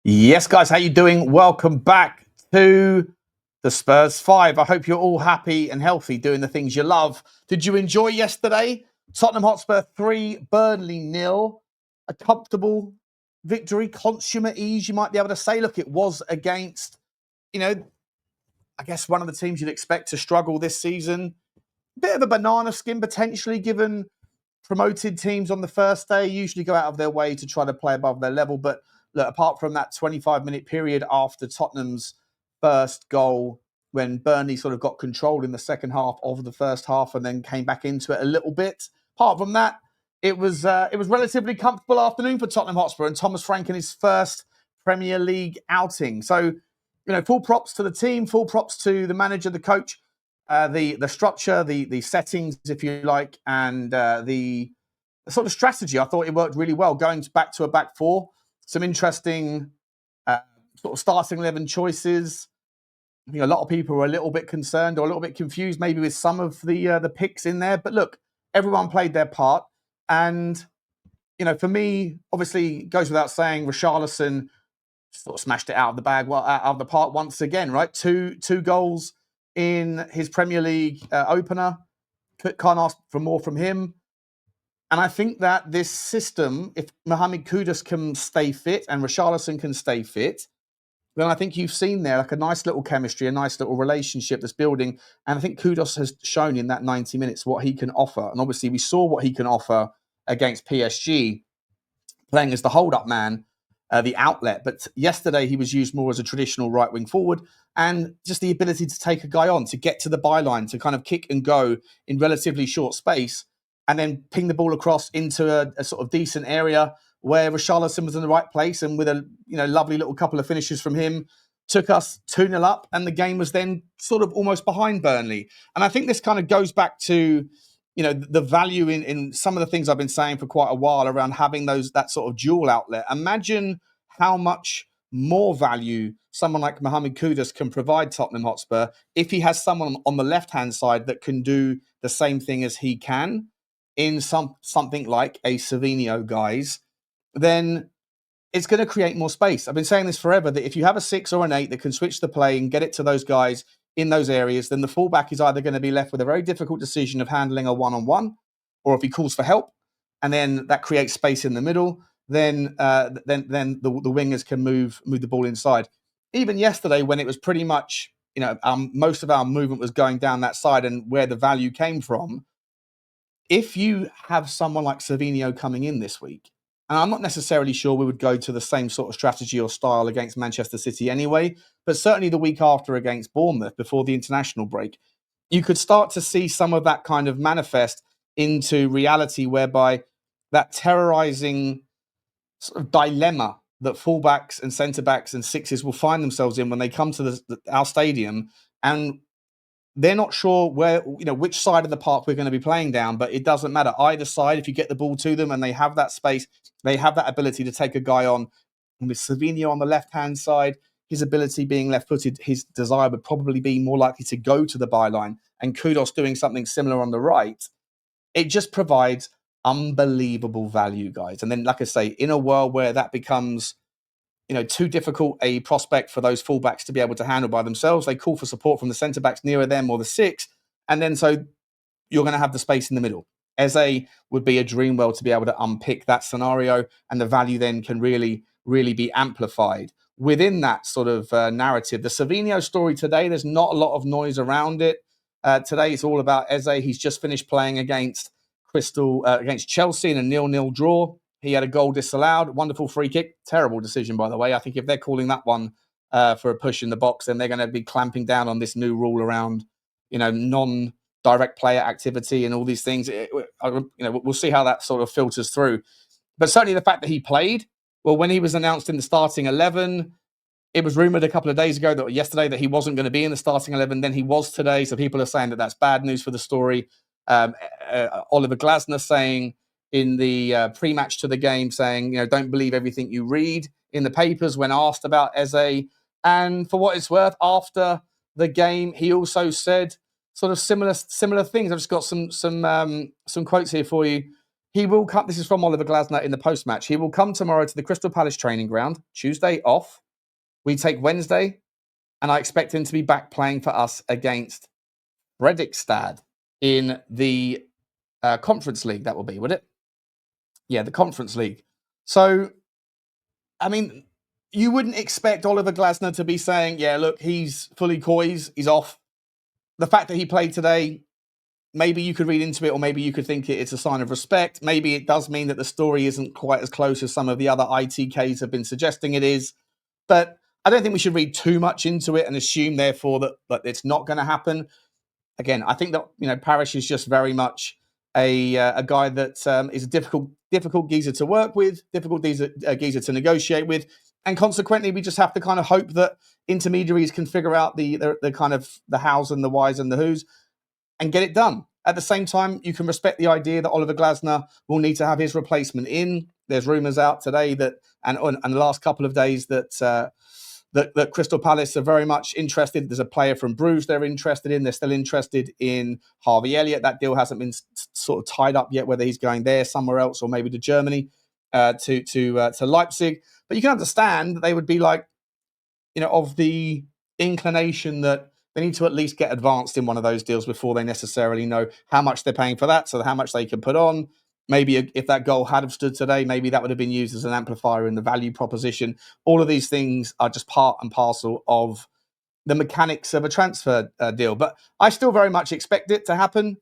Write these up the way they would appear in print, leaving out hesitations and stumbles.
Yes, guys, how you doing? Welcome back to the Spurs 5. I hope you're all happy and healthy doing the things you love. Did you enjoy yesterday? Tottenham Hotspur 3, Burnley 0. A comfortable victory, consummate ease, you might be able to say. Look, it was against, I guess one of the teams you'd expect to struggle this season. Bit of a banana skin potentially, given promoted teams on the first day usually go out of their way to try to play above their level. But look, apart from that 25-minute period after Tottenham's first goal, when Burnley sort of got control in the second half of the first half and then came back into it a little bit. Apart from that, it was relatively comfortable afternoon for Tottenham Hotspur and Thomas Frank in his first Premier League outing. So, full props to the team, full props to the manager, the coach, the structure, the settings, if you like, and the sort of strategy. I thought it worked really well. Going back to a back four, some interesting sort of starting 11 choices. I think a lot of people were a little bit concerned or a little bit confused, maybe with some of the picks in there. But look, everyone played their part, and for me, obviously, it goes without saying, Richarlison sort of smashed it out of the bag, out of the park once again. Right, two goals in his Premier League opener. Can't ask for more from him. And I think that this system, if Mohamed Kudus can stay fit and Richarlison can stay fit, then I think you've seen there like a nice little chemistry, a nice little relationship that's building. And I think Kudus has shown in that 90 minutes what he can offer. And obviously we saw what he can offer against PSG, playing as the hold-up man, the outlet. But yesterday he was used more as a traditional right-wing forward, and just the ability to take a guy on, to get to the byline, to kind of kick and go in relatively short space, and then ping the ball across into a sort of decent area where Richarlison was in the right place, and with a lovely little couple of finishes from him, took us 2-0 up, and the game was then sort of almost behind Burnley. And I think this kind of goes back to the value in some of the things I've been saying for quite a while around having that sort of dual outlet. Imagine how much more value someone like Mohamed Kudus can provide Tottenham Hotspur if he has someone on the left-hand side that can do the same thing as he can in something like a Savinho, guys. Then it's going to create more space. I've been saying this forever, that if you have a 6 or an 8 that can switch the play and get it to those guys in those areas, then the fullback is either going to be left with a very difficult decision of handling a one-on-one, or if he calls for help, and then that creates space in the middle, then the wingers can move the ball inside. Even yesterday, when it was pretty much, most of our movement was going down that side and where the value came from, if you have someone like Savinho coming in this week, and I'm not necessarily sure we would go to the same sort of strategy or style against Manchester City anyway, but certainly the week after against Bournemouth before the international break, you could start to see some of that kind of manifest into reality, whereby that terrorizing sort of dilemma that fullbacks and centre-backs and sixes will find themselves in when they come to our stadium, and they're not sure which side of the park we're going to be playing down, but it doesn't matter. Either side, if you get the ball to them and they have that space, they have that ability to take a guy on. And with Savinho on the left-hand side, his ability being left-footed, his desire would probably be more likely to go to the byline, and Kudus doing something similar on the right. It just provides unbelievable value, guys. And then, like I say, in a world where that becomes too difficult a prospect for those fullbacks to be able to handle by themselves, they call for support from the centre-backs nearer them or the 6, and then so you're going to have the space in the middle. Eze would be a dream well to be able to unpick that scenario, and the value then can really, really be amplified within that sort of narrative. The Savinho story today, there's not a lot of noise around it. Today it's all about Eze. He's just finished playing against Chelsea in a 0-0 draw. He had a goal disallowed. Wonderful free kick. Terrible decision, by the way. I think if they're calling that one for a push in the box, then they're going to be clamping down on this new rule around, non-direct player activity and all these things. We'll see how that sort of filters through. But certainly the fact that he played, well, when he was announced in the starting 11, it was rumoured a couple of days ago, yesterday, that he wasn't going to be in the starting 11. Then he was today. So people are saying that that's bad news for the story. Oliver Glasner saying in the pre-match to the game, saying, don't believe everything you read in the papers, when asked about Eze. And for what it's worth, after the game, he also said sort of similar things. I've just got some quotes here for you. He will come. This is from Oliver Glasner in the post-match. He will come tomorrow to the Crystal Palace training ground. Tuesday off. We take Wednesday, and I expect him to be back playing for us against Fredrikstad in the Conference League. That will be, would it? Yeah, the Conference League. So, I mean, you wouldn't expect Oliver Glasner to be saying, yeah, look, he's fully coys, he's off. The fact that he played today, maybe you could read into it, or maybe you could think it's a sign of respect. Maybe it does mean that the story isn't quite as close as some of the other ITKs have been suggesting it is. But I don't think we should read too much into it and assume, therefore, that it's not going to happen. Again, I think that Parish is just very much a guy that is a difficult geezer to work with, difficult geezer to negotiate with, and consequently, we just have to kind of hope that intermediaries can figure out the kind of the hows and the whys and the whos and get it done. At the same time, you can respect the idea that Oliver Glasner will need to have his replacement in. There's rumours out today that, and the last couple of days, that Crystal Palace are very much interested. There's a player from Bruges they're interested in. They're still interested in Harvey Elliott. That deal hasn't been sort of tied up yet, whether he's going there, somewhere else, or maybe to Germany, to Leipzig. But you can understand that they would be like, of the inclination that they need to at least get advanced in one of those deals before they necessarily know how much they're paying for that, so how much they can put on. Maybe if that goal had have stood today, maybe that would have been used as an amplifier in the value proposition. All of these things are just part and parcel of the mechanics of a transfer deal. But I still very much expect it to happen.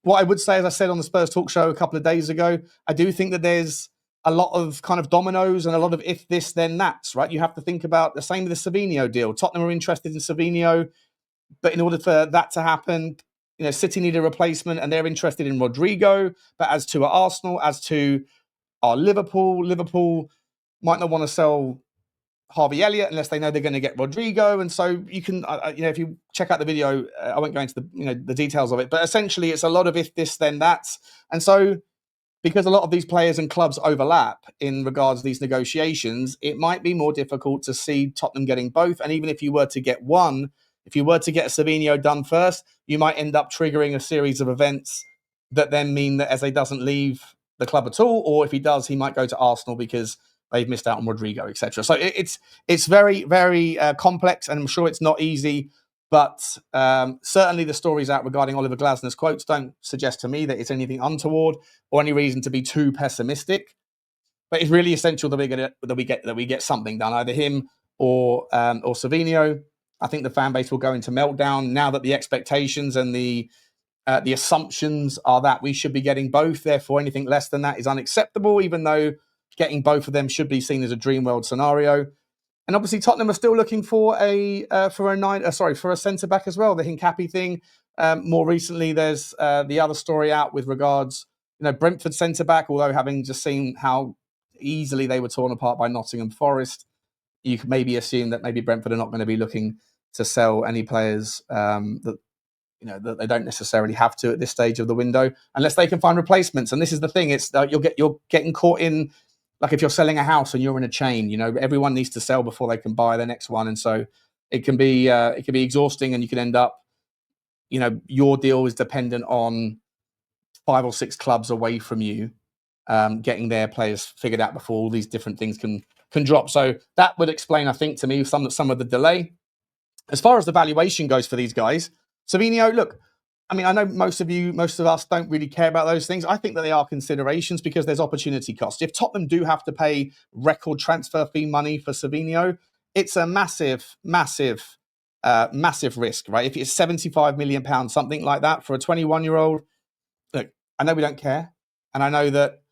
What I would say, as I said on the Spurs Talk Show a couple of days ago, I do think that there's a lot of kind of dominoes and a lot of if this, then that's, right? You have to think about the same with the Savinho deal. Tottenham are interested in Savinho, but in order for that to happen, City need a replacement and they're interested in Rodrigo. But as to Arsenal, as to Liverpool might not want to sell Harvey Elliott unless they know they're going to get Rodrigo. And so you can, if you check out the video, I won't go into the details of it, but essentially it's a lot of if this, then that's. And so because a lot of these players and clubs overlap in regards to these negotiations, it might be more difficult to see Tottenham getting both. And even if you were to get one, if you were to get Savinho done first, you might end up triggering a series of events that then mean that Eze doesn't leave the club at all, or if he does, he might go to Arsenal because they've missed out on Rodrigo, etc. So it's very, very complex, and I'm sure it's not easy. But certainly the stories out regarding Oliver Glasner's quotes don't suggest to me that it's anything untoward or any reason to be too pessimistic. But it's really essential that we get something done, either him or Savinho. I think the fan base will go into meltdown now that the expectations and the assumptions are that we should be getting both. Therefore, anything less than that is unacceptable, even though getting both of them should be seen as a dream world scenario. And obviously, Tottenham are still looking for a centre back as well. The Hincapi thing. More recently, there's the other story out with regards, Brentford centre back. Although having just seen how easily they were torn apart by Nottingham Forest, you could maybe assume that maybe Brentford are not going to be looking to sell any players that they don't necessarily have to at this stage of the window, unless they can find replacements. And this is the thing: it's you're getting caught in. Like if you're selling a house and you're in a chain, everyone needs to sell before they can buy the next one. And so it can be exhausting, and you can end up, your deal is dependent on 5 or 6 clubs away from you getting their players figured out before all these different things can drop. So that would explain, I think, to me, some of the delay. As far as the valuation goes for these guys, Savinho, look, I mean, I know most of us don't really care about those things. I think that they are considerations because there's opportunity cost. If Tottenham do have to pay record transfer fee money for Savinho, it's a massive, massive, massive risk, right? If it's £75 million, something like that for a 21-year-old, look, I know we don't care. And I know that,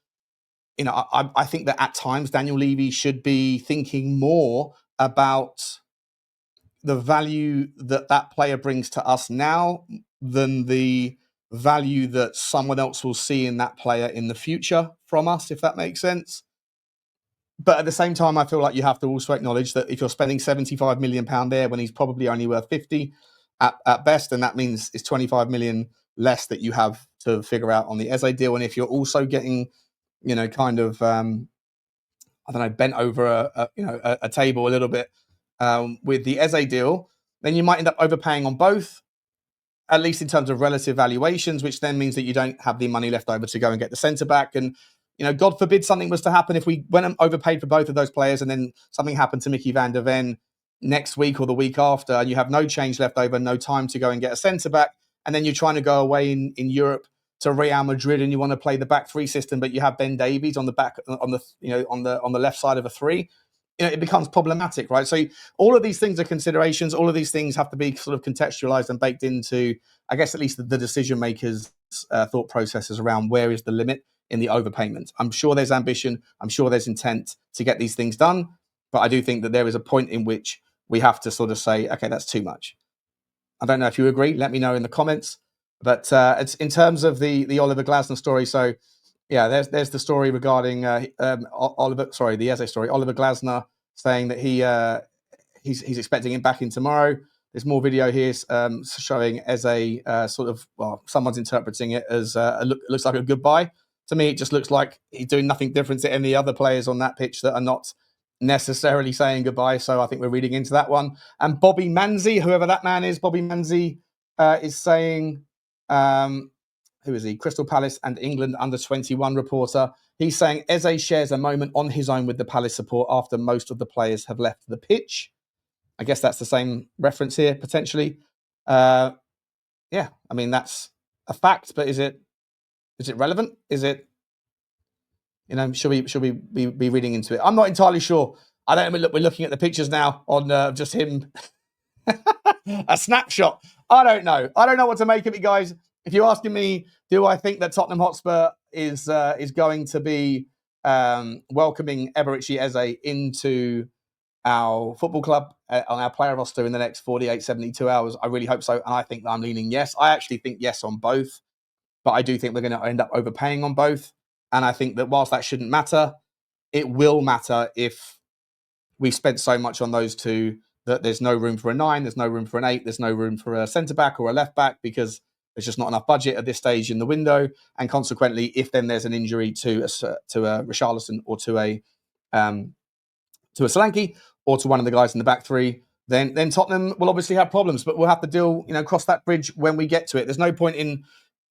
I think that at times Daniel Levy should be thinking more about the value that player brings to us now than the value that someone else will see in that player in the future from us, if that makes sense. But at the same time, I feel like you have to also acknowledge that if you're spending £75 million there when he's probably only worth 50 at best, and that means it's 25 million less that you have to figure out on the Eze deal. And if you're also getting, kind of, bent over a table a little bit with the Eze deal, then you might end up overpaying on both. at least in terms of relative valuations, which then means that you don't have the money left over to go and get the centre back. And, you know, God forbid something was to happen if we went and overpaid for both of those players and then something happened to Mickey van der Ven next week or the week after, and you have no change left over, no time to go and get a centre back, and then you're trying to go away in Europe to Real Madrid and you want to play the back three system, but you have Ben Davies on the back on the left side of a three. You know, it becomes problematic, right? So all of these things are considerations. All of these things have to be sort of contextualized and baked into, I guess, at least the decision makers' thought processes around where is the limit in the overpayment. I'm sure there's ambition. I'm sure there's intent to get these things done, but I do think that there is a point in which we have to sort of say, okay, that's too much. I don't know if you agree. Let me know in the comments. But it's in terms of the Oliver Glasner story. So yeah, there's the story regarding the Eze story. Oliver Glasner saying that he's expecting him back in tomorrow. There's more video here showing Eze someone's interpreting it as looks like a goodbye. To me, it just looks like he's doing nothing different to any other players on that pitch that are not necessarily saying goodbye. So I think we're reading into that one. And Bobby Manzi, whoever that man is, Bobby Manzi is saying, who is he? Crystal Palace and England under-21 reporter. He's saying Eze shares a moment on his own with the Palace support after most of the players have left the pitch. I guess that's the same reference here, potentially. Yeah, I mean, that's a fact, but is it relevant? Is it, you know, should we be reading into it? I'm not entirely sure. I don't know. We're looking at the pictures now on just him. A snapshot. I don't know. I don't know what to make of it, guys. If you're asking me, do I think that Tottenham Hotspur is going to be welcoming Eberechi Eze into our football club on our player roster in the next 48, 72 hours? I really hope so. And I think that I'm leaning yes. I actually think yes on both. But I do think we're going to end up overpaying on both. And I think that whilst that shouldn't matter, it will matter if we've spent so much on those two that there's no room for a 9, there's no room for an 8, there's no room for a centre-back or a left-back because there's just not enough budget at this stage in the window. And consequently, if then there's an injury to a Richarlison or to a Solanke or to one of the guys in the back three, then Tottenham will obviously have problems. But we'll have to cross that bridge when we get to it. There's no point in,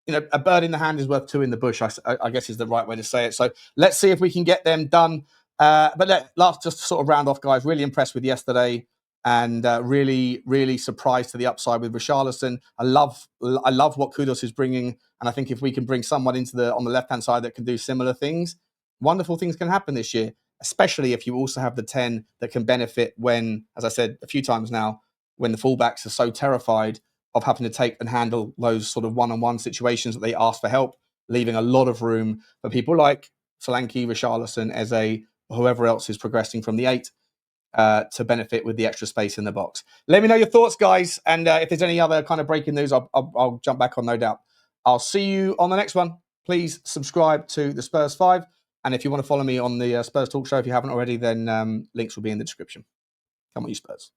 a bird in the hand is worth two in the bush, I guess is the right way to say it. So let's see if we can get them done. But last, just to sort of round off, guys, really impressed with yesterday and really, really surprised to the upside with Richarlison. I love what Kudus is bringing. And I think if we can bring someone on the left-hand side that can do similar things, wonderful things can happen this year, especially if you also have the 10 that can benefit when, as I said a few times now, when the fullbacks are so terrified of having to take and handle those sort of one-on-one situations that they ask for help, leaving a lot of room for people like Solanke, Richarlison, Eze, whoever else is progressing from the 8 to benefit with the extra space in the box. Let me know your thoughts, guys. And if there's any other kind of breaking news, I'll jump back on, no doubt. I'll see you on the next one. Please subscribe to the Spurs 5. And if you want to follow me on the Spurs Talk Show, if you haven't already, then links will be in the description. Come on, you Spurs.